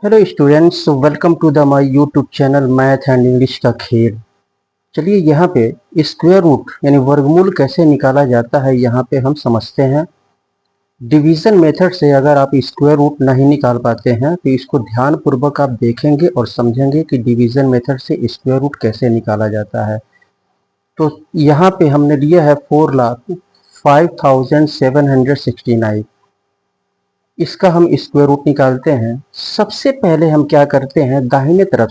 Hello students, welcome to the my YouTube channel math and English का खेल। चलिए यहाँ पे स्क्वायर रूट यानी वर्गमूल कैसे निकाला जाता है यहाँ पे हम समझते हैं। डिवीजन मेथड से अगर आप स्क्वायर रूट नहीं निकाल पाते हैं तो इसको ध्यान पूर्वक आप देखेंगे और समझेंगे कि डिवीजन मेथड से स्क्वायर रूट कैसे निकाला जाता है। तो यहाँ पे हमने लिया है 4,05,769। इसका हम स्क्वायर रूट निकालते हैं। सबसे पहले हम क्या करते हैं, दाहिने तरफ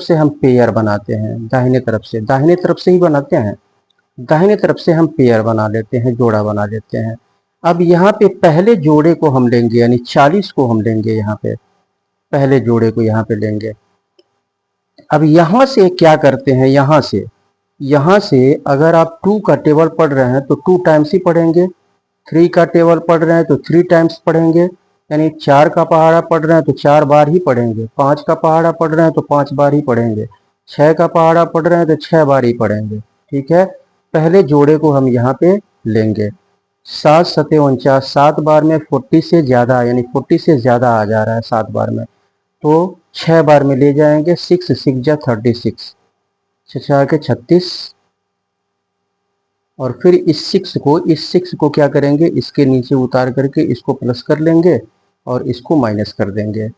से हम पेयर बनाते हैं। दाहिने तरफ से ही बनाते हैं। दाहिने तरफ से हम पेयर बना लेते हैं, जोड़ा बना लेते हैं। अब यहाँ पे पहले जोड़े को हम लेंगे, यानी 40 को हम लेंगे। यहाँ पे पहले जोड़े को यहाँ पे लेंगे। अब यहाँ से क्या करते हैं, यहाँ से अगर आप 2 का टेबल पढ़ रहे हैं तो 2 टाइम्स ही पढ़ेंगे। 3 का टेबल पढ़ रहे हैं तो 3 टाइम्स पढ़ेंगे, यानी 4 का पहाड़ा पढ़ रहे हैं तो 4 बार ही पढ़ेंगे। 5 का पहाड़ा पढ़ रहे हैं तो 5 बार ही पढ़ेंगे। 6 का पहाड़ा पढ़ रहे हैं तो 6 बार ही पढ़ेंगे। ठीक है, पहले जोड़े को हम यहाँ पे लेंगे। 7 सते 49, 7 बार में 40 से ज़्यादा, यानी 40 से ज़्यादा आ जा रहा है 7 बार में, तो 6 बार में ले जाएंगे। 6 6 जा 36, 6 के 36। और फिर इस सिक्स को क्या करेंगे, इसके नीचे उतार करके इसको प्लस कर लेंगे और इसको माइनस कर देंगे।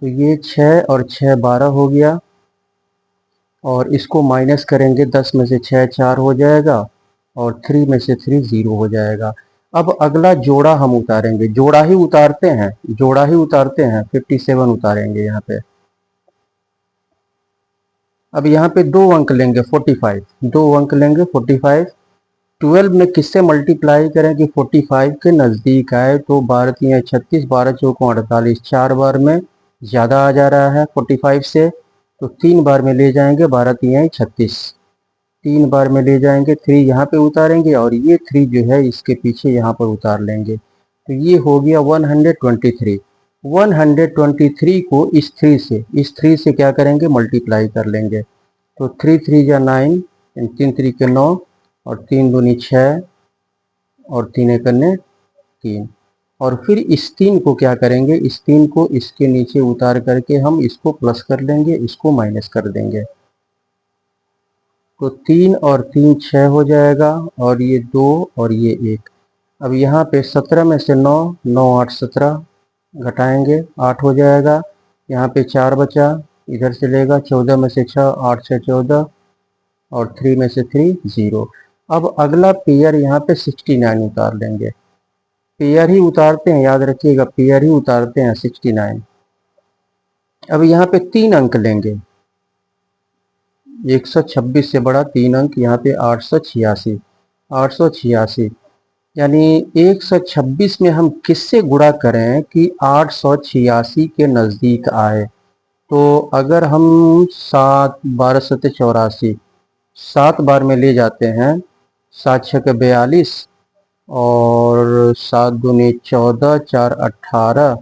तो ये 6 और 6 12 हो गया, और इसको माइनस करेंगे। 10 में से 6 4 हो जाएगा, और 3 में से 3 0 हो जाएगा। अब अगला जोड़ा हम उतारेंगे, जोड़ा ही उतारते हैं 57 उतारेंगे यहाँ पे। अब यहाँ पे 2 अंक लेंगे 45, 2 अंक लेंगे 45। 12 में किससे मल्टीप्लाई करें कि 45 के नज़दीक आए, तो 12 3 36, 12 चौकों 48, 4 बार में ज़्यादा आ जा रहा है 45 से, तो 3 बार में ले जाएंगे। 12 3 36, 3 बार में ले जाएंगे। 3 यहाँ पे उतारेंगे और ये 3 जो है इसके पीछे यहाँ पर उतार लेंगे। तो ये हो गया 123। 123 को इस थ्री से क्या करेंगे, मल्टीप्लाई कर लेंगे। तो 3 3 जा 9, 3 3 के 9, और 3 दूनी 6, और 3 एक 3। और फिर इस 3 को क्या करेंगे, इस 3 को इसके नीचे उतार करके हम इसको प्लस कर लेंगे, इसको माइनस कर देंगे। तो 3 और 3 6 हो जाएगा, और ये 2 और ये 1। अब यहाँ पे 17 में से 9, 9 8 17 घटाएंगे, 8 हो जाएगा। यहाँ पे 4 बचा, इधर से लेगा। 14 में से 6, 8 से 14, और 3 में से 3 0। अब अगला पेयर यहाँ पे 69 उतार लेंगे। पेयर ही उतारते हैं, याद रखिएगा, पेयर ही उतारते हैं 69। अब यहाँ पे 3 अंक लेंगे, 126 से बड़ा 3 अंक यहाँ पे 886। 886 यानी 126 में हम किससे गुणा करें कि 886 के नज़दीक आए। तो अगर हम 7 12 सत्ते 84, 7 बार में ले जाते हैं। 7 छः 42, और 7 दूनी 14, 4 18,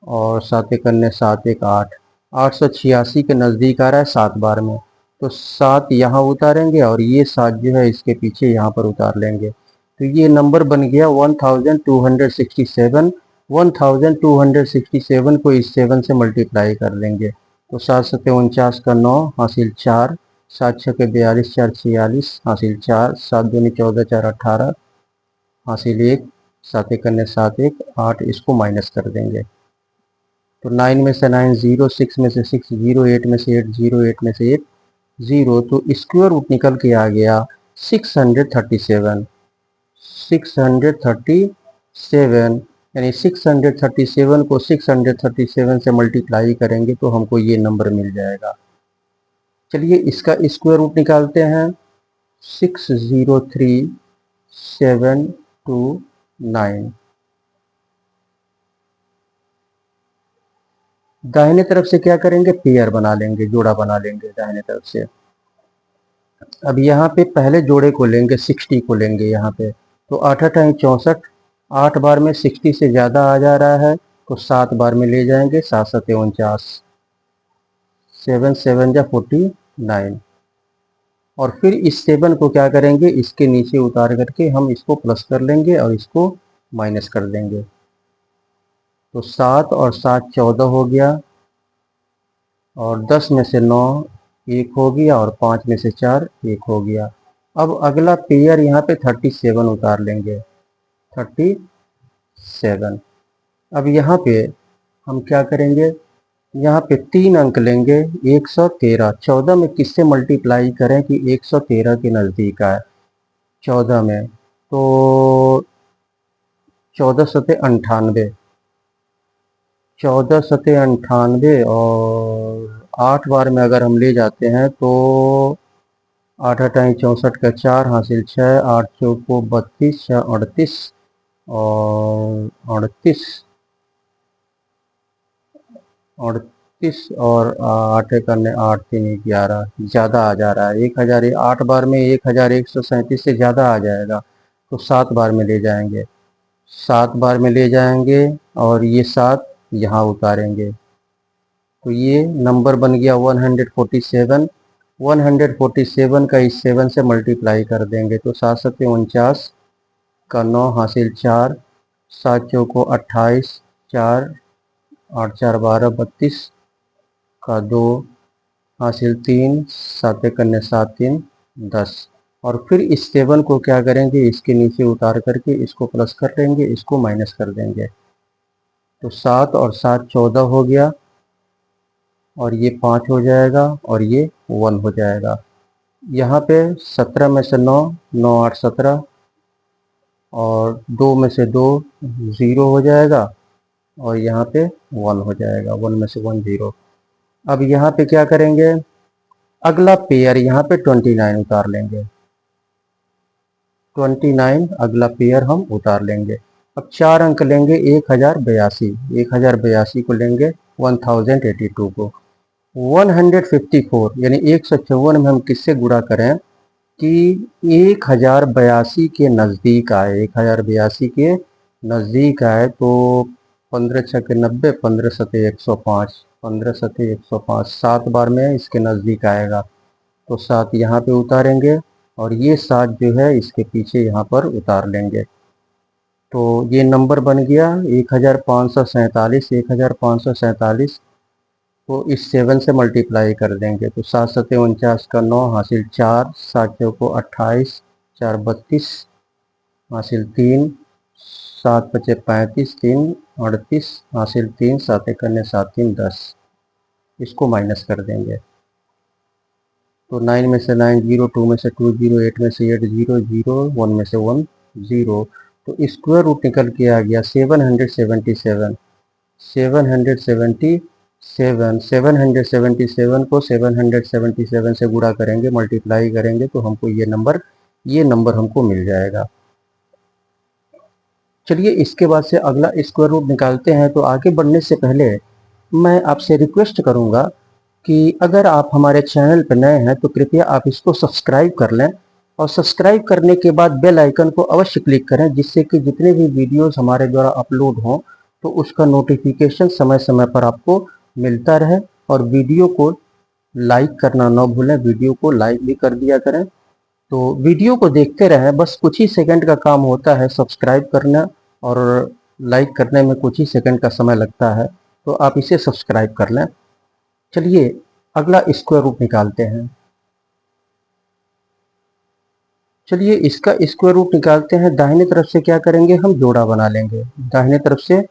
और 7 एक 7 एक 8। 886 के नज़दीक आ रहा है 7 बार में, तो 7 यहाँ उतारेंगे, और ये 7 जो है इसके पीछे यहाँ पर उतार लेंगे। तो ये नंबर बन गया 1267। 1267 को इस 7 से मल्टीप्लाई कर लेंगे। तो 7 सत्ते 49 का 9 हासिल 4, 7 छः 42, 4 46 हासिल 4, 7 दूनी 14, 4 18 हासिल 1, 7 एक 7 1 8, इसको माइनस कर देंगे। तो 9 में से 9 0, 6 में से 6 0, 8 में से 8 0, 8 में से 8 0। तो स्क्वायर रूट निकल के आ गया 637। 637, यानी 637 को 637 से मल्टीप्लाई करेंगे तो हमको ये नंबर मिल जाएगा। चलिए इसका स्क्वायर रूट निकालते हैं। 603729। दाहिने तरफ से क्या करेंगे, पेयर बना लेंगे, जोड़ा बना लेंगे दाहिने तरफ से। अब यहाँ पे पहले जोड़े को लेंगे, 60 को लेंगे यहाँ पे। तो 8 8 64, 8 बार में 60 से ज़्यादा आ जा रहा है, तो 7 बार में ले जाएंगे। 7 सत्ते 49, 7 7 जा 49। और फिर इस 7 को क्या करेंगे, इसके नीचे उतार करके हम इसको प्लस कर लेंगे और इसको माइनस कर देंगे। तो 7 और 7 14 हो गया, और 10 में से 9 1 हो गया, और 5 में से 4 1 हो गया। अब अगला पेयर यहाँ पे 37 उतार लेंगे, 37। अब यहाँ पे हम क्या करेंगे, यहाँ पे 3 अंक लेंगे, 113। 14 में किससे मल्टीप्लाई करें कि 113 के नज़दीक आए? 14 में तो 14 सते 98, 14 सते 98, और 8 बार में अगर हम ले जाते हैं तो 8 अठाई 64 का 4 हासिल 6, 8 चौको 32, 6 38, और 38, 38, और 8 करने 8 3 11, ज़्यादा आ जा रहा है। 1000, 8 बार में 1137 से ज़्यादा आ जाएगा, तो 7 बार में ले जाएंगे, 7 बार में ले जाएंगे, और ये 7 यहाँ उतारेंगे, तो ये नंबर बन गया 147। 147 का इस 7 से मल्टीप्लाई कर देंगे, तो 7 सत्ते 49 का 9 हासिल 4, 7 चौको 28, 4 8 4 12 32 का 2 हासिल 3, 7 करने 7 3 10। और फिर इस 7 को क्या करेंगे, इसके नीचे उतार करके इसको प्लस कर देंगे, इसको माइनस कर देंगे, तो 7 और 7 14 हो गया, और ये 5 हो जाएगा, और ये 1 हो जाएगा। यहाँ पे 17 में से 9 9 8 17, और 2 में से 2 0 हो जाएगा, और यहाँ पे 1 हो जाएगा, 1 में से 1 0। अब यहाँ पे क्या करेंगे, अगला पेयर यहाँ पे 29 उतार लेंगे, 29 अगला पेयर हम उतार लेंगे। अब 4 अंक लेंगे, 1082, 1082 को लेंगे, 1082 को 154 यानी 154 में हम किससे गुणा करें कि 1082 के नज़दीक आए, 1082 के नज़दीक आए, तो 15 छक्के 90, 15 सते 105, 15 सते 105, 7 बार में इसके नज़दीक आएगा, तो 7 यहाँ पे उतारेंगे, और ये 7 जो है इसके पीछे यहाँ पर उतार लेंगे, तो ये नंबर बन गया 1547, 1547 को इस 7 से मल्टीप्लाई कर देंगे, तो 7 सते 49 का 9 हासिल 4, 7 चौको 28, 4 32 हासिल 3, 7 पचे 35, 3 38 हासिल 3, 7 करने 7 3 10, इसको माइनस कर देंगे, तो 9 में से 9 0, 2 में से 2 0, 8 में से 8 0 0, 1 में से 1 0, तो स्क्वायर रूट निकल के आ गया 777। 777 777 को 777 से गुणा करेंगे, मल्टीप्लाई करेंगे, तो हमको ये नंबर हमको मिल जाएगा। चलिए इसके बाद से अगला स्क्वायर रूट निकालते हैं। तो आगे बढ़ने से पहले मैं आपसे रिक्वेस्ट करूंगा कि अगर आप हमारे चैनल पर नए हैं तो कृपया आप इसको सब्सक्राइब कर लें, और सब्सक्राइब करने के बाद बेल आइकन को अवश्य क्लिक करें, जिससे कि जितने भी वीडियोस हमारे द्वारा अपलोड हों तो उसका नोटिफिकेशन समय समय पर आपको मिलता रहे। और वीडियो को लाइक करना ना भूलें, वीडियो को लाइक भी कर दिया करें। तो वीडियो को देखते रहें, बस कुछ ही सेकंड का काम होता है सब्सक्राइब करना, और लाइक करने में कुछ ही सेकंड का समय लगता है, तो आप इसे सब्सक्राइब कर लें। चलिए अगला स्क्वायर रूट निकालते हैं। चलिए इसका स्क्वायर रूट निकालते हैं। दाहिने तरफ से क्या करेंगे, हम जोड़ा बना लेंगे, दाहिने तरफ से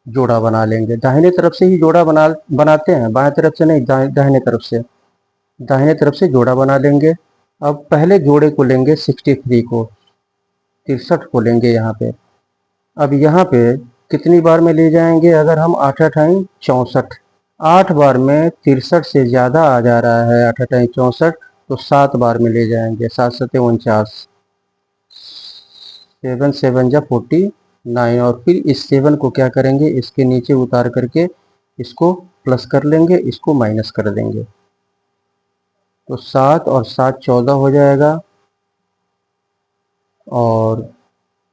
जोड़ा बना लेंगे। दाहिने तरफ से ही जोड़ा बनाते हैं, बाएं तरफ से नहीं, दाहिने तरफ से, दाहिने तरफ से जोड़ा बना लेंगे। अब पहले जोड़े को लेंगे 63 को, 63 को लेंगे यहाँ पे। अब यहाँ पे कितनी बार में ले जाएंगे, अगर हम 8 अठाई 64, 8 बार में 63 से ज़्यादा आ जा रहा है, 8 अठाई 64, तो 7 बार में ले जाएंगे, 7 सते 49, 7 7 जा 49, और फिर इस 7 को क्या करेंगे, इसके नीचे उतार करके इसको प्लस कर लेंगे, इसको माइनस कर देंगे, तो 7 और 7 14 हो जाएगा, और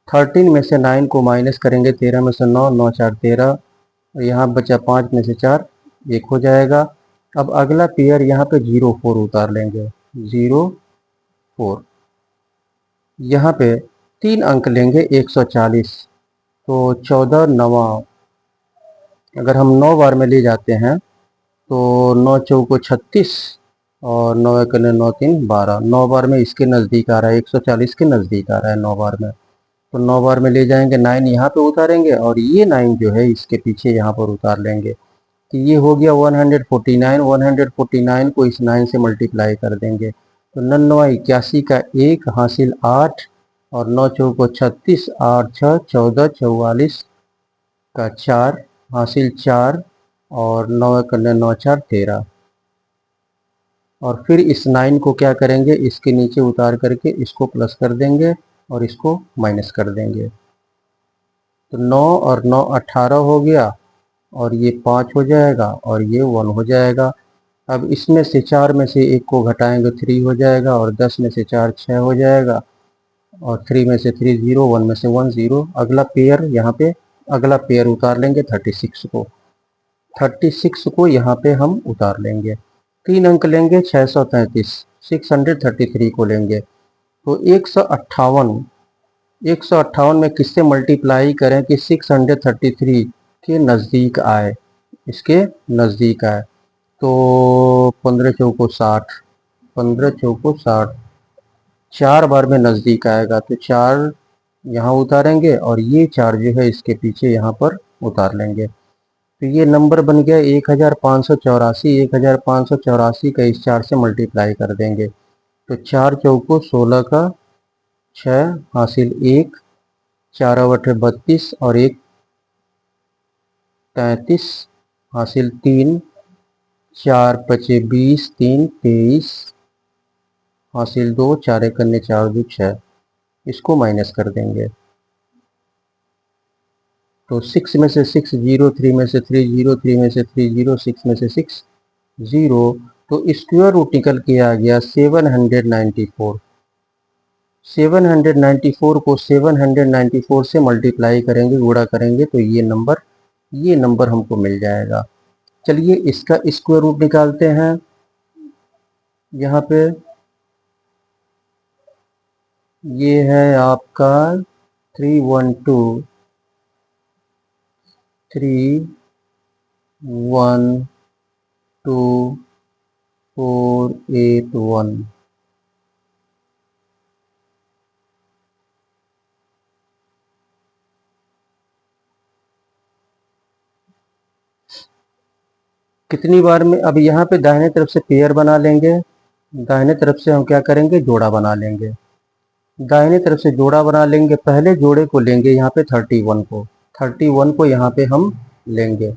13 में से 9 को माइनस करेंगे, 13 में से 9 9 4 13, और यहाँ बचा 5 में से 4 1 हो जाएगा। अब अगला पेयर यहाँ पे 04 उतार लेंगे, 04। यहाँ पे 3 अंक लेंगे 140, तो 14 9 अगर हम 9 बार में ले जाते हैं तो 9 चौको 36 और 9 एक 9 3 12, 9 बार में इसके नज़दीक आ रहा है, 140 के नज़दीक आ रहा है 9 बार में। तो 9 बार में ले जाएंगे, 9 यहाँ पे उतारेंगे और ये 9 जो है इसके पीछे यहाँ पर उतार लेंगे। तो ये हो गया 149। 149 को इस 9 से मल्टीप्लाई कर देंगे तो 9 81 का 1 हासिल 8 और 9 चौको 36, 8 6 14, 44 का 4 हासिल 4 और 9 एक 9 4 13। और फिर इस 9 को क्या करेंगे, इसके नीचे उतार करके इसको प्लस कर देंगे और इसको माइनस कर देंगे। तो 9 और 9 18 हो गया और ये 5 हो जाएगा और ये 1 हो जाएगा। अब इसमें से 4 में से 1 को घटाएंगे 3 हो जाएगा और 10 में से 4 6 हो जाएगा और 3 में से 3 0, 1 में से 1 0। अगला पेयर यहाँ पे अगला पेयर उतार लेंगे 36 को। 36 को यहाँ पे हम उतार लेंगे, 3 अंक लेंगे 633, 633 को लेंगे। तो 158 में किससे मल्टीप्लाई करें कि 633 के नज़दीक आए, इसके नज़दीक आए। तो 15 चौको 60, 15 चौको 60, 4 बार में नज़दीक आएगा तो 4 यहाँ उतारेंगे और ये 4 जो है इसके पीछे यहाँ पर उतार लेंगे। तो ये नंबर बन गया 1584। 1584 का इस 4 से मल्टीप्लाई कर देंगे तो 4 चौको 16 का 6 हासिल 1, 4 अवठे 32 और 1 33 हासिल 3, 4 पचे 20, 3 23 हासिल 2, 4 एक 4 2 6। इसको माइनस कर देंगे तो 6 में से 6 0, 3 में से 3 0, 3 में से 3 0, 6 में से 6 0। तो स्क्वायर रूट निकल के आ गया 794। 794 को 794 से मल्टीप्लाई करेंगे, गुणा करेंगे तो ये नंबर हमको मिल जाएगा। चलिए इसका स्क्वायर रूट निकालते हैं। यहाँ पे ये है आपका 312 3 1 2 4 8 1। कितनी बार में, अब यहाँ पे दाहिने तरफ से पेयर बना लेंगे, दाहिने तरफ से हम क्या करेंगे, जोड़ा बना लेंगे। दाहिने तरफ से जोड़ा बना लेंगे, पहले जोड़े को लेंगे यहाँ पे 31 को, 31 को यहाँ पे हम लेंगे।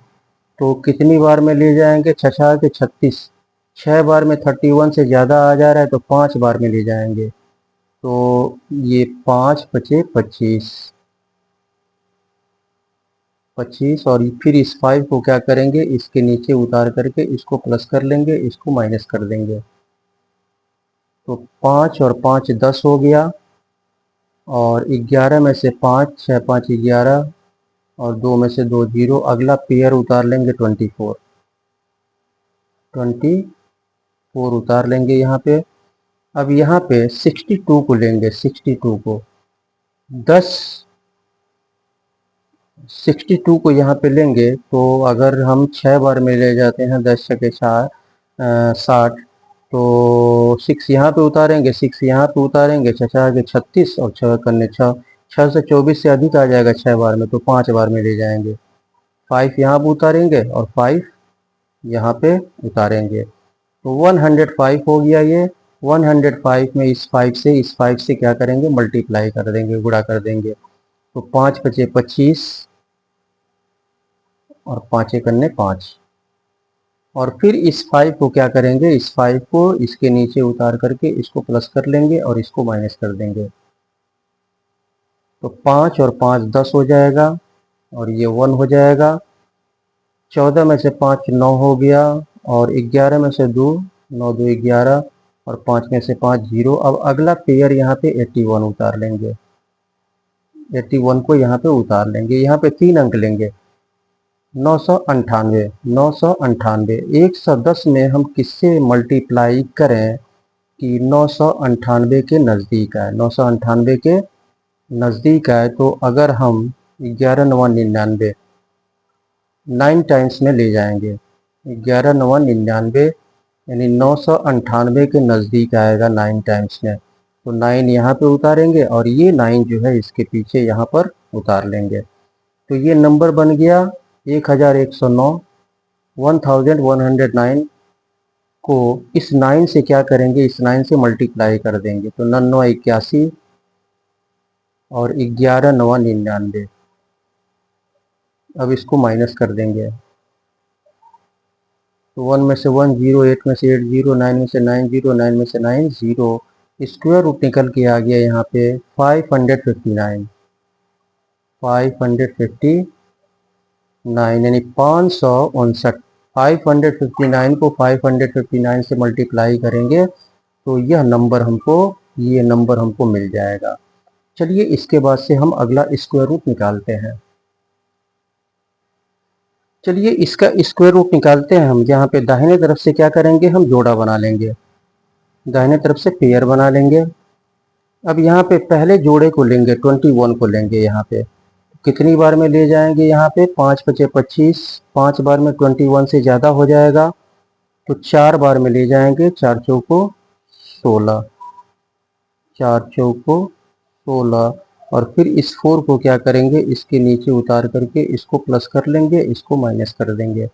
तो कितनी बार में ले जाएंगे, 6 के 36, 6 बार में 31 से ज़्यादा आ जा रहा है तो 5 बार में ले जाएंगे। तो ये 5 पचे 25, 25 और फिर इस 5 को क्या करेंगे, इसके नीचे उतार करके इसको प्लस कर लेंगे, इसको माइनस कर देंगे। तो 5 और 5 10 हो गया और 11 में से 5, 6 5 11 और 2 में से 2 0। अगला पेयर उतार लेंगे 24, 24 उतार लेंगे यहाँ पे। अब यहाँ पे 62 को लेंगे, 62 को 10, 62 को यहाँ पे लेंगे तो अगर हम 6 बार में ले जाते हैं, 10 छके 60, तो 6 यहाँ पे उतारेंगे, 6 यहाँ पे उतारेंगे, 6 के 36 और 6 करने 6, 6 से 24 से अधिक आ जाएगा 6 बार में तो 5 बार में ले जाएंगे। 5 यहाँ पे उतारेंगे और 5 यहाँ पे उतारेंगे तो 105 हो गया ये। 105 में इस 5 से क्या करेंगे, मल्टीप्लाई कर देंगे, गुणा कर देंगे। तो 5 पचे 25 और 5 एक 5। और फिर इस 5 को क्या करेंगे, इस 5 को इसके नीचे उतार करके इसको प्लस कर लेंगे और इसको माइनस कर देंगे। तो 5 और 5 10 हो जाएगा और ये 1 हो जाएगा। 14 में से 5 9 हो गया और 11 में से 2, 9 2 11 और 5 में से 5 0। अब अगला पेयर यहाँ पे 81 उतार लेंगे, 81 को यहाँ पे उतार लेंगे। यहाँ पे 3 अंक लेंगे, 998, 998। 110 में हम किससे मल्टीप्लाई करें कि 998 के नज़दीक आए, 998 के नज़दीक आए। तो अगर हम 11 9 99, 9 टाइम्स में ले जाएंगे। 11 9 99, यानी 998 के नज़दीक आएगा 9 टाइम्स में। तो 9 यहाँ पे उतारेंगे और ये 9 जो है इसके पीछे यहाँ पर उतार लेंगे। तो ये नंबर बन गया 1109। 1109 को इस 9 से क्या करेंगे, इस 9 से मल्टीप्लाई कर देंगे। तो 9 9 81 और 11 9 99। अब इसको माइनस कर देंगे। तो 1 में से 1 0, 8 में से 8 0, 9 में से 9 0, 9 में से 9 0। स्क्वायर रूट निकल के आ गया यहाँ पे 559। 559 यानी 559। 559 को 559 से मल्टीप्लाई करेंगे तो यह नंबर हमको, ये नंबर हमको मिल जाएगा। चलिए इसके बाद से हम अगला स्क्वायर रूट निकालते हैं। चलिए इसका स्क्वायर रूट निकालते हैं हम। यहाँ पे दाहिने तरफ से क्या करेंगे, हम जोड़ा बना लेंगे, दाहिने तरफ से पेयर बना लेंगे। अब यहाँ पे पहले जोड़े को लेंगे, 21 को लेंगे। यहाँ पे कितनी बार में ले जाएंगे, यहाँ पे 5 5 25, 5 बार में 21 से ज़्यादा हो जाएगा तो 4 बार में ले जाएंगे। 4 चौको 16, 4 चौको 16। और फिर इस 4 को क्या करेंगे, इसके नीचे उतार करके इसको प्लस कर लेंगे, इसको माइनस कर देंगे।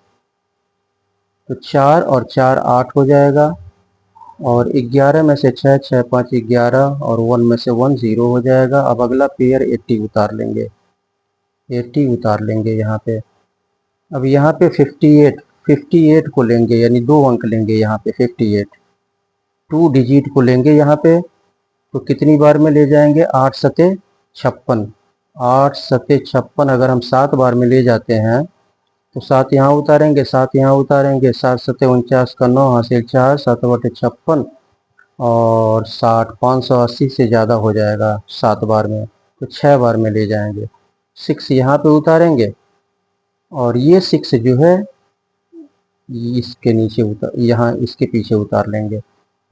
तो 4 और 4 8 हो जाएगा। और 11 में से 6 6 5 11 और 1 में से 1 0 हो जाएगा। अब अगला पेयर 80 उतार लेंगे, 80 उतार लेंगे यहाँ पे। अब यहाँ पे 58, 58 को लेंगे, यानी 2 अंक लेंगे यहाँ पे। 58 2 डिजिट को लेंगे यहाँ पे। तो कितनी बार में ले जाएंगे, 8 सते 56। 8 सते 56 अगर हम 7 बार में ले जाते हैं तो 7 यहाँ उतारेंगे, 7 यहाँ उतारेंगे। 7 सते 49 का 9 हासिल 4, 7 बटे 56 और 60, 580 से ज़्यादा हो जाएगा 7 बार में। तो 6 बार में ले जाएंगे। 6 यहाँ पे उतारेंगे और ये 6 जो है इसके नीचे उतार, यहाँ इसके पीछे उतार लेंगे।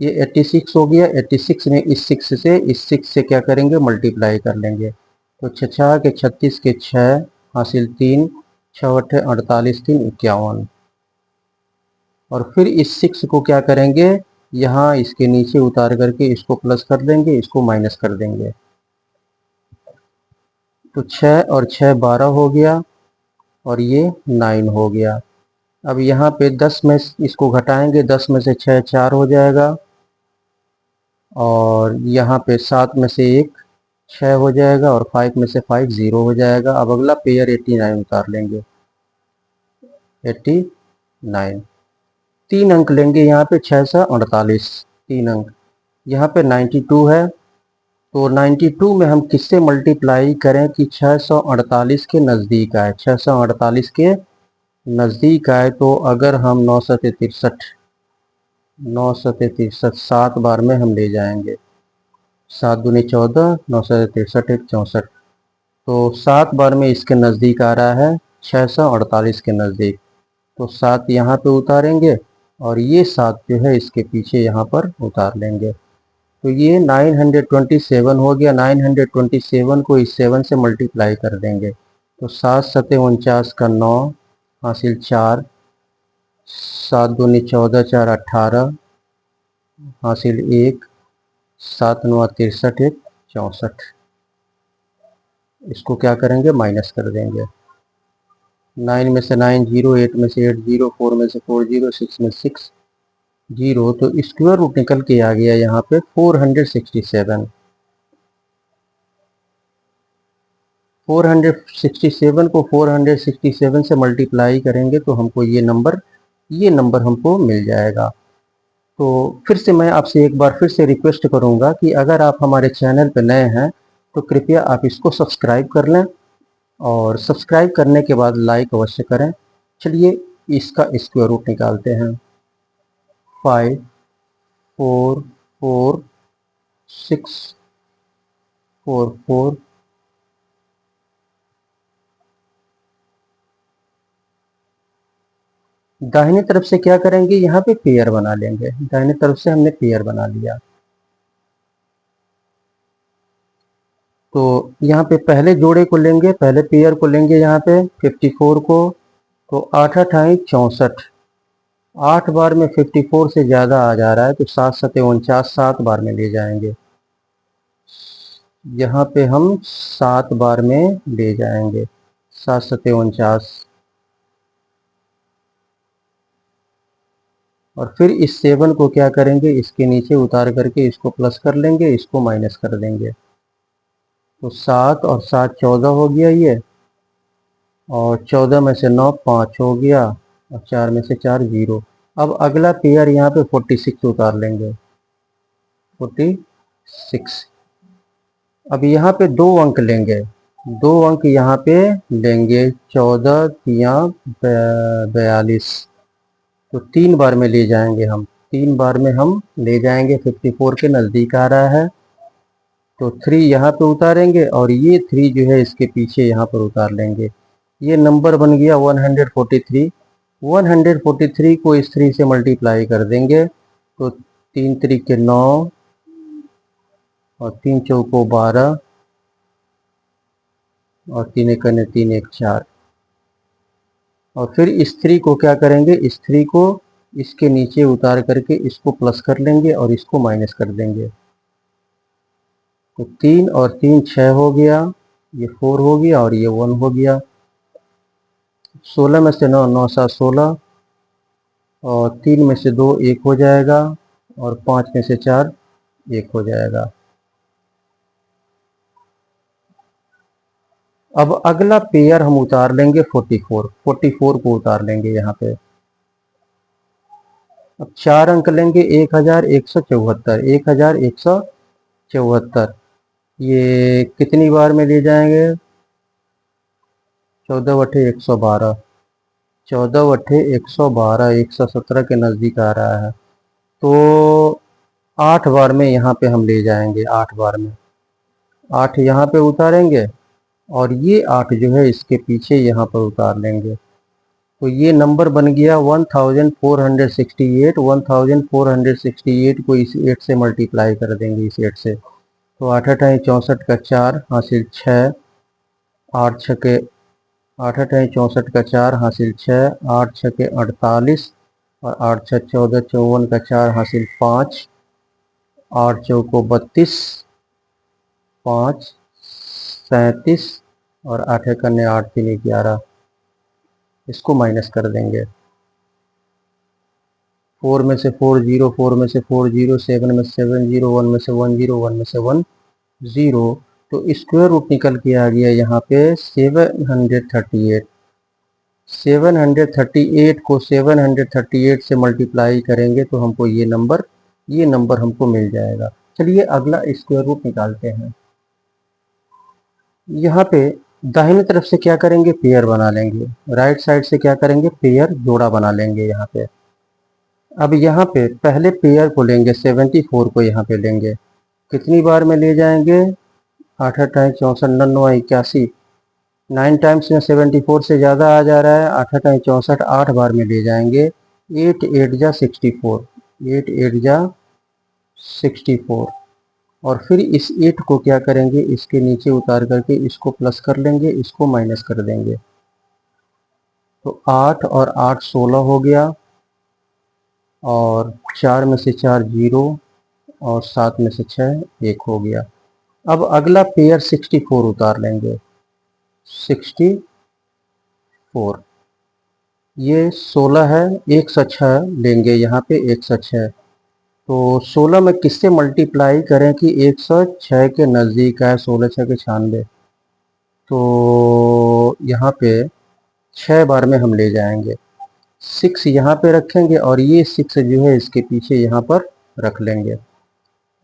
ये 86 हो गया। 86 में इस 6 से क्या करेंगे, मल्टीप्लाई कर लेंगे। तो 6 के 36 के 6 हासिल 3, 6 अठे 48, 3 51। और फिर इस 6 को क्या करेंगे, यहाँ इसके नीचे उतार करके इसको प्लस कर देंगे, इसको माइनस कर देंगे। तो 6 और 6 12 हो गया और ये 9 हो गया। अब यहाँ पे 10 में इसको घटाएंगे, 10 में से 6 4 हो जाएगा और यहाँ पे 7 में से 1 6 हो जाएगा और 5 में से 5 0 हो जाएगा। अब अगला पेयर 89 उतार लेंगे। 89 3 अंक लेंगे यहाँ पे, 6 से 48 3 अंक। यहाँ पे 92 है। तो 92 में हम किससे मल्टीप्लाई करें कि 648 के नज़दीक आए, 648 के नज़दीक आए। तो अगर हम 9 सते 63, 9 सते 63 7 बार में हम ले जाएंगे। 7 दूनी 14, 9 सते 63 1 64। तो 7 बार में इसके नज़दीक आ रहा है 648 के नज़दीक। तो 7 यहाँ पे उतारेंगे और ये 7 जो है इसके पीछे यहाँ पर उतार लेंगे। तो ये 927 हो गया। 927 को इस 7 से मल्टीप्लाई कर देंगे। तो 7 सते 49 का 9 हासिल 4, 7 दूनी 14 4 18 हासिल 1, 7 9 63 1 64। इसको क्या करेंगे, माइनस कर देंगे। 9 में से 9 0, 8 में से 8 0, 4 में से 4 0, 6 में 6 0। तो स्क्वायर रूट निकल के आ गया यहाँ पे 467। 467 को 467 से मल्टीप्लाई करेंगे तो हमको ये नंबर हमको मिल जाएगा। तो फिर से मैं आपसे एक बार फिर से रिक्वेस्ट करूँगा कि अगर आप हमारे चैनल पर नए हैं तो कृपया आप इसको सब्सक्राइब कर लें और सब्सक्राइब करने के बाद लाइक अवश्य करें। चलिए इसका स्क्वायर रूट निकालते हैं। 5 4 4 6 4 4 दाहिने तरफ से क्या करेंगे, यहाँ पे पेयर बना लेंगे। दाहिने तरफ से हमने पेयर बना लिया। तो यहाँ पे पहले जोड़े को लेंगे, पहले पेयर को लेंगे यहाँ पे 54 को। तो 8 अठाई 64, 8 बार में 54 से ज़्यादा आ जा रहा है, तो 7 सते 49, 7 बार में ले जाएंगे। यहाँ पे हम 7 बार में ले जाएंगे, 7 सते 49, और फिर इस 7 को क्या करेंगे, इसके नीचे उतार करके इसको प्लस कर लेंगे, इसको माइनस कर देंगे। तो 7 और 7 14 हो गया ये, और 14 में से 9 5 हो गया, और 4 में से 4 0। अब अगला पेयर यहाँ पे 46 उतार लेंगे, 46। अब यहाँ पे 2 अंक लेंगे, 2 अंक यहाँ पे लेंगे, 14 तिया 42, तो 3 बार में ले जाएंगे हम, 3 बार में हम ले जाएंगे। 54 के नज़दीक आ रहा है, तो 3 यहाँ पे उतारेंगे, और ये 3 जो है इसके पीछे यहाँ पर उतार लेंगे। ये नंबर बन गया 143। 143 को इस 3 से मल्टीप्लाई कर देंगे, तो 3 3 9, और 3 चौको 12, और 3 1 3 1 4। और फिर इस 3 को क्या करेंगे, इस 3 को इसके नीचे उतार करके इसको प्लस कर लेंगे, और इसको माइनस कर देंगे। तो 3 और 3 6 हो गया, ये 4 हो गया, और ये 1 हो गया। 16 में से 9 9 7 16, और 3 में से 2 1 हो जाएगा, और 5 में से 4 1 हो जाएगा। अब अगला पेयर हम उतार लेंगे 44, 44 को उतार लेंगे यहाँ पे। अब 4 अंक लेंगे, 1174, 1174। ये कितनी बार में ले जाएंगे, 14 बटे 112, 14 बटे 112, 117 के नज़दीक आ रहा है। तो 8 बार में यहाँ पे हम ले जाएंगे, 8 बार में, 8 यहाँ पे उतारेंगे, और ये 8 जो है इसके पीछे यहाँ पर उतार लेंगे। तो ये नंबर बन गया 1468। 1468 को इस 8 से मल्टीप्लाई कर देंगे, इस 8 से। तो 8 अठाई 64 का 4 हासिल 6, 8 छके 8 अठाई 64 का 4 हासिल 6, 8 छके 48, और 8 छः 14 54 का 4 हासिल 5, 8 चौको 32, 5 37, और 8 कन्ने 8 3 11, इसको माइनस कर देंगे। 4 में से 4 0, 4 में से 4 0, 7 में से 7 0, 1 में से 1 0, 1 में से 1 0। तो स्क्वायर रूट निकल के आ गया यहाँ पे 738। 738 को 738 से मल्टीप्लाई करेंगे तो हमको ये नंबर हमको मिल जाएगा। चलिए अगला स्क्वायर रूट निकालते हैं। यहाँ पे दाहिनी तरफ से क्या करेंगे, पेयर बना लेंगे। राइट साइड से क्या करेंगे, पेयर जोड़ा बना लेंगे यहाँ पे। अब यहाँ पे पहले पेयर को लेंगे, 74 को यहाँ पे लेंगे। कितनी बार में ले जाएंगे, 8 अठाई 64 99 81, 9 टाइम्स में 74 से ज़्यादा आ जा रहा है। 8 अठाई 64, 8 बार में ले जाएंगे। 8 8 जा 64, 8 8 जा 64, और फिर इस 8 को क्या करेंगे, इसके नीचे उतार करके इसको प्लस कर लेंगे, इसको माइनस कर देंगे। तो 8 और 8 16 हो गया, और 4 में से 4 0, और 7 में से 6 1 हो गया। अब अगला पेयर 64 उतार लेंगे। 64 ये 16 है, 106 लेंगे यहाँ पे, 106। तो 16 में किससे मल्टीप्लाई करें कि 106 के नज़दीक आए, 16 6 के 96। तो यहाँ पे 6 बार में हम ले जाएंगे। 6 यहाँ पे रखेंगे, और ये 6 जो है इसके पीछे यहाँ पर रख लेंगे।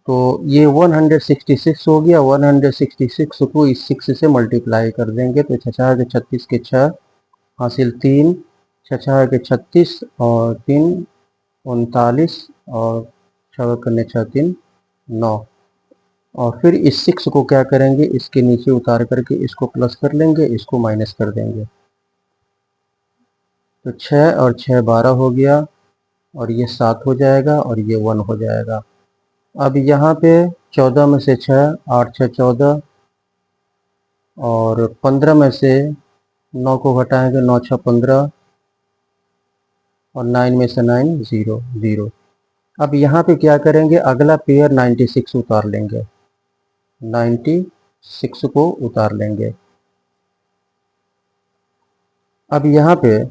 तो ये 166 हो गया। 166 को इस 6 से मल्टीप्लाई कर देंगे, तो 6 के 36 के 6 हासिल 3, 6 के 36, और 3 39, और 6 करने 6 3 9। और फिर इस 6 को क्या करेंगे, इसके नीचे उतार करके इसको प्लस कर लेंगे, इसको माइनस कर देंगे। तो 6 और 6 12 हो गया, और ये 7 हो जाएगा, और ये 1 हो जाएगा। अब यहाँ पे 14 में से 6, 8 6 14, और 15 में से 9 को घटाएंगे, 9 6 15, और 9 में से 9 0 0। अब यहाँ पे क्या करेंगे, अगला पेयर 96 उतार लेंगे, 96 को उतार लेंगे। अब यहाँ पे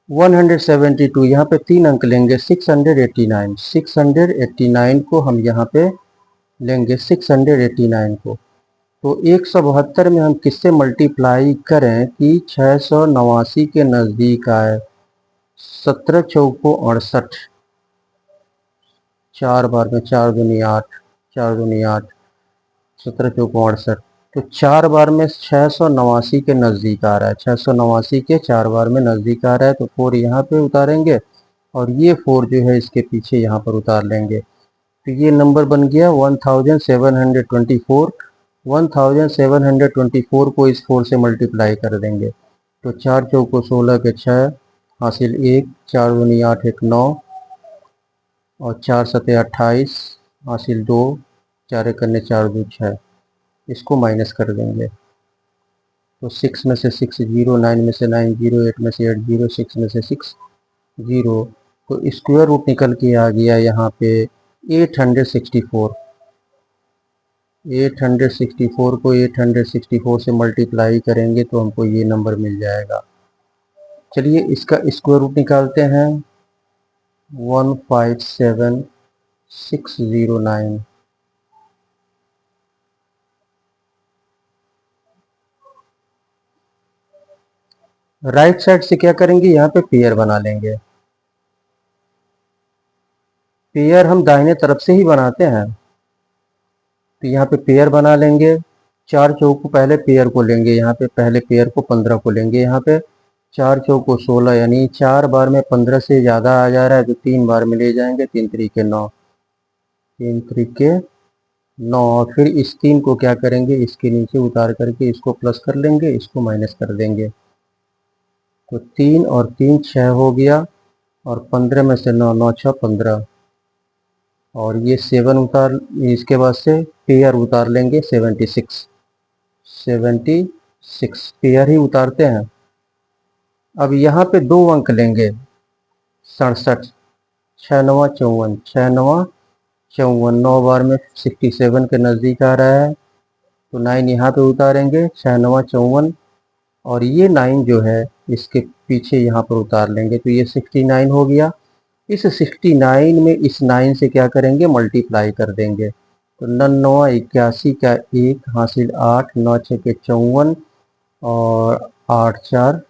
172, यहाँ पे 3 अंक लेंगे, 689, 689 को हम यहाँ पे लेंगे, 689 को। तो 172 में हम किससे मल्टीप्लाई करें कि 689 के नज़दीक आए। 17 चौको 68, 4 बार में 4 दूनी 8, 4 दूनी 8, 17 चौको 68। तो 4 बार में 689 के नज़दीक आ रहा है, 689 के 4 बार में नज़दीक आ रहा है। तो 4 यहाँ पे उतारेंगे और ये 4 जो है इसके पीछे यहाँ पर उतार लेंगे। तो ये नंबर बन गया 1724। 1724 को इस 4 से मल्टीप्लाई कर देंगे। तो 4 चौको 16 के 6 हासिल 1, 4 दूनी 8 1 9 और 4 सते 28 हासिल 2, 4 एक करने 4 2 6। इसको माइनस कर देंगे। तो 6 में से 6 0, 9 में से 9 0, 8 में से 8 0, 6 में से 6 0। तो स्क्वायर रूट निकल के आ गया यहाँ पे 864। 864 को 864 से मल्टीप्लाई करेंगे तो हमको ये नंबर मिल जाएगा। चलिए इसका स्क्वायर रूट निकालते हैं, 157609। राइट साइड से क्या करेंगे, यहाँ पे पेयर बना लेंगे। पेयर हम दाहिने तरफ से ही बनाते हैं, तो यहाँ पे पेयर बना लेंगे। 4 चौको पहले पेयर को लेंगे, यहाँ पे पहले पेयर को 15 को लेंगे। यहाँ पे 4 चौको 16, यानी 4 बार में 15 से ज़्यादा आ जा रहा है तो 3 बार में ले जाएंगे, 3 तरीके 9, 3 तरीके 9। और फिर इस 3 को क्या करेंगे, इसके नीचे उतार करके इसको प्लस कर लेंगे, इसको माइनस कर देंगे। तो 3 और 3 6 हो गया, और 15 में से 9 9 6 15, और ये 7 उतार, इसके बाद से पेयर उतार लेंगे 76। 76 पेयर ही उतारते हैं। अब यहाँ पे 2 अंक लेंगे, 67, 6 9 54, 6 9 54, 9 बार में 67 के नज़दीक आ रहा है तो 9 यहाँ पे उतारेंगे, 6 9 54, और ये 9 जो है इसके पीछे यहाँ पर उतार लेंगे। तो ये 69 हो गया। इस 69 में इस 9 से क्या करेंगे, मल्टीप्लाई कर देंगे। तो 9 9 81 का 1 हासिल 8, 9 6 के 54 और 8 4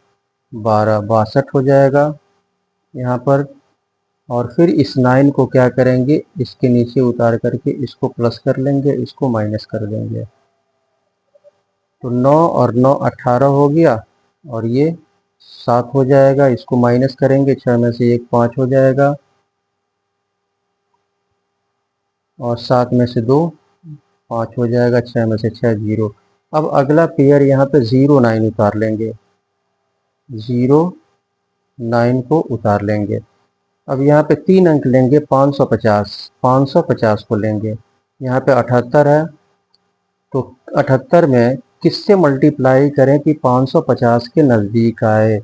12, 62 हो जाएगा यहाँ पर। और फिर इस 9 को क्या करेंगे, इसके नीचे उतार करके इसको प्लस कर लेंगे, इसको माइनस कर देंगे। तो 9 और 9 18 हो गया, और ये 7 हो जाएगा। इसको माइनस करेंगे, 6 में से 1 5 हो जाएगा, और 7 में से 2 5 हो जाएगा, 6 में से 6 0। अब अगला पेयर यहाँ पे 0 9 उतार लेंगे, 0 9 को उतार लेंगे। अब यहाँ पे 3 अंक लेंगे, 550, 550 को लेंगे। यहाँ पे 78 है, तो 78 में किससे मल्टीप्लाई करें कि 550 के नज़दीक आए।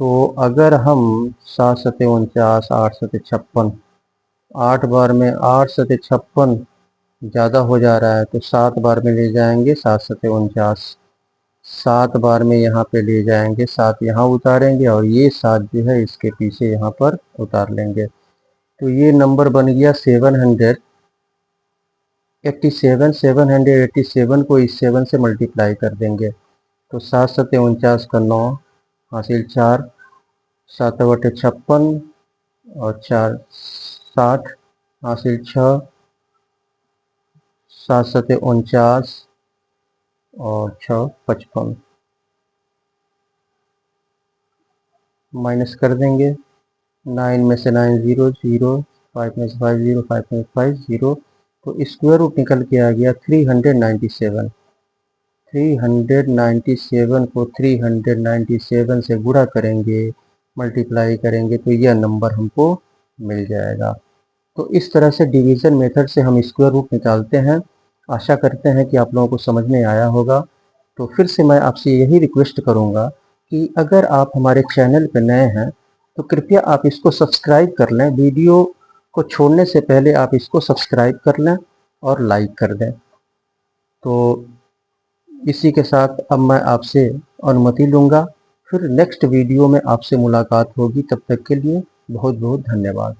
तो अगर हम 7 सते 49, 8 सते 56, 8 बार में 8 सते 56 ज़्यादा हो जा रहा है तो 7 बार में ले जाएंगे, 7 सते 49, 7 बार में यहाँ पे ले जाएंगे, 7 यहाँ उतारेंगे, और ये 7 जो है इसके पीछे यहाँ पर उतार लेंगे। तो ये नंबर बन गया 787। 787 को इस 7 से मल्टीप्लाई कर देंगे। तो 7 सते 49 का 9 हासिल 4, 7 बटे 56 और 4 60 हासिल 6, 7 सते 49 और 6 55, माइनस कर देंगे। 9 में से 9 0 0, 5 में से 5 0, 5 में से 5 0। तो स्क्वायर रूट निकल के आ गया 397। 397 को 397 से गुणा करेंगे, मल्टीप्लाई करेंगे, तो यह नंबर हमको मिल जाएगा। तो इस तरह से डिवीज़न मेथड से हम स्क्वायर रूट निकालते हैं। आशा करते हैं कि आप लोगों को समझ में आया होगा। तो फिर से मैं आपसे यही रिक्वेस्ट करूंगा कि अगर आप हमारे चैनल पर नए हैं तो कृपया आप इसको सब्सक्राइब कर लें। वीडियो को छोड़ने से पहले आप इसको सब्सक्राइब कर लें और लाइक कर दें। तो इसी के साथ अब मैं आपसे अनुमति लूँगा। फिर नेक्स्ट वीडियो में आपसे मुलाकात होगी। तब तक के लिए बहुत बहुत धन्यवाद।